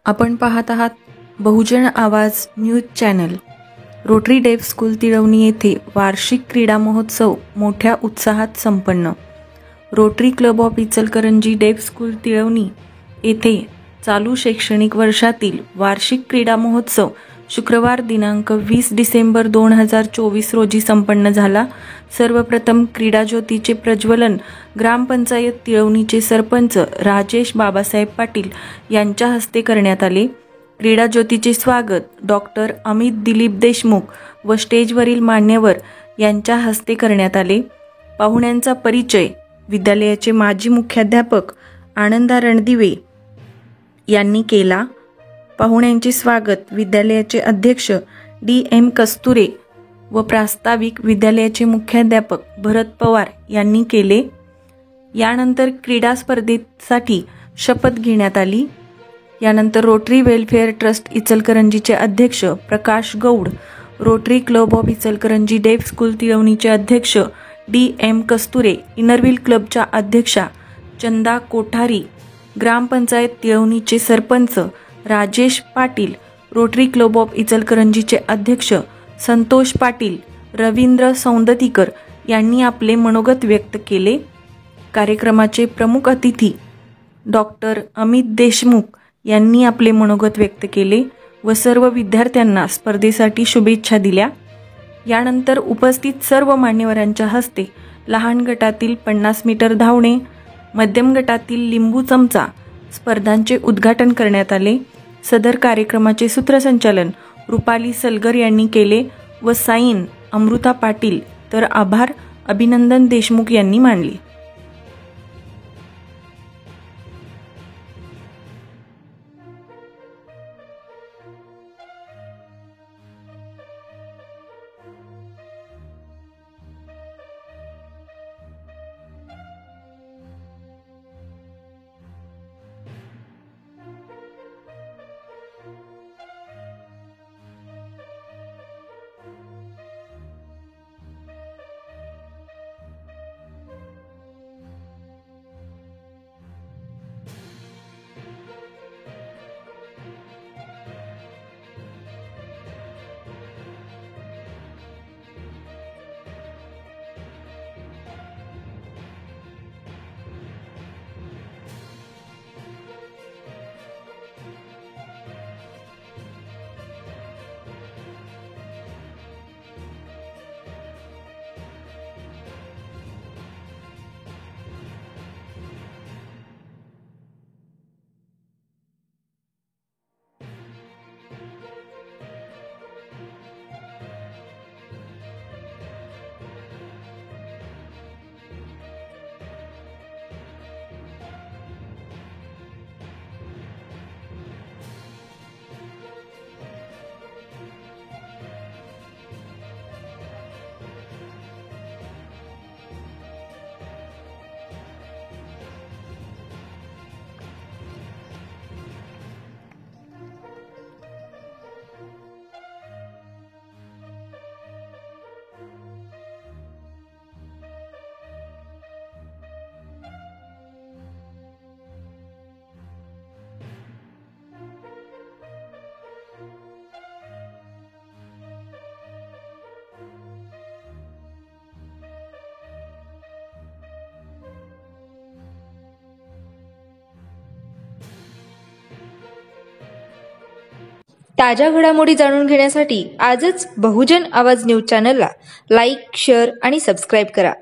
आपण पाहत आहात बहुजन आवाज न्यूज चॅनल। रोटरी डेफ स्कूल तिळवणी येथे वार्षिक क्रीडा महोत्सव मोठ्या उत्साहात संपन्न। Rotary club of Ichalkaranji deaf school तिळवणी येथे चालू शैक्षणिक वर्षातील वार्षिक क्रीडा महोत्सव शुक्रवार दिनांक 20 डिसेंबर 2024 रोजी संपन्न झाला। सर्वप्रथम क्रीडा ज्योतीचे प्रज्वलन ग्रामपंचायत तिळवणीचे सरपंच राजेश बाबासाहेब पाटील यांच्या हस्ते करण्यात आले। क्रीडा ज्योतीचे स्वागत डॉक्टर अमित दिलीप देशमुख व स्टेजवरील मान्यवर यांच्या हस्ते करण्यात आले। पाहुण्यांचा परिचय विद्यालयाचे माजी मुख्याध्यापक आनंदा रणदिवे यांनी केला। पाहुण्यांचे स्वागत विद्यालयाचे अध्यक्ष DM कस्तुरे व प्रास्ताविक विद्यालयाचे मुख्याध्यापक भरत पवार यांनी केले। यानंतर क्रीडा स्पर्धेसाठी शपथ घेण्यात आली। यानंतर रोटरी वेलफेअर ट्रस्ट इचलकरंजीचे अध्यक्ष Prakash Gaud, rotary club of Ichalkaranji deaf school तिळवणीचे अध्यक्ष DM कस्तुरे, इनरव्हील क्लबच्या अध्यक्षा चंदा कोठारी, ग्रामपंचायत तिळवणीचे sarpanch Rajesh Patil, rotary club of इचलकरंजीचे अध्यक्ष संतोष पाटील, रवींद्र सौंदतीकर यांनी आपले मनोगत व्यक्त केले। कार्यक्रमाचे प्रमुख अतिथी डॉक्टर अमित देशमुख यांनी आपले मनोगत व्यक्त केले व सर्व विद्यार्थ्यांना स्पर्धेसाठी शुभेच्छा दिल्या। यानंतर उपस्थित सर्व मान्यवरांच्या हस्ते लहान गटातील 50 मीटर धावणे, मध्यम गटातील लिंबू चमचा स्पर्धांचे उद्घाटन करण्यात आले। सदर कार्यक्रमाचे सूत्रसंचालन रुपाली सलगर यांनी केले व साईन अमृता पाटील तर आभार अभिनंदन देशमुख यांनी मानले। ताज्या घडामोडी जाणून घेण्यासाठी आजच बहुजन आवाज न्यूज चॅनलला लाईक, शेअर आणि सबस्क्राईब करा।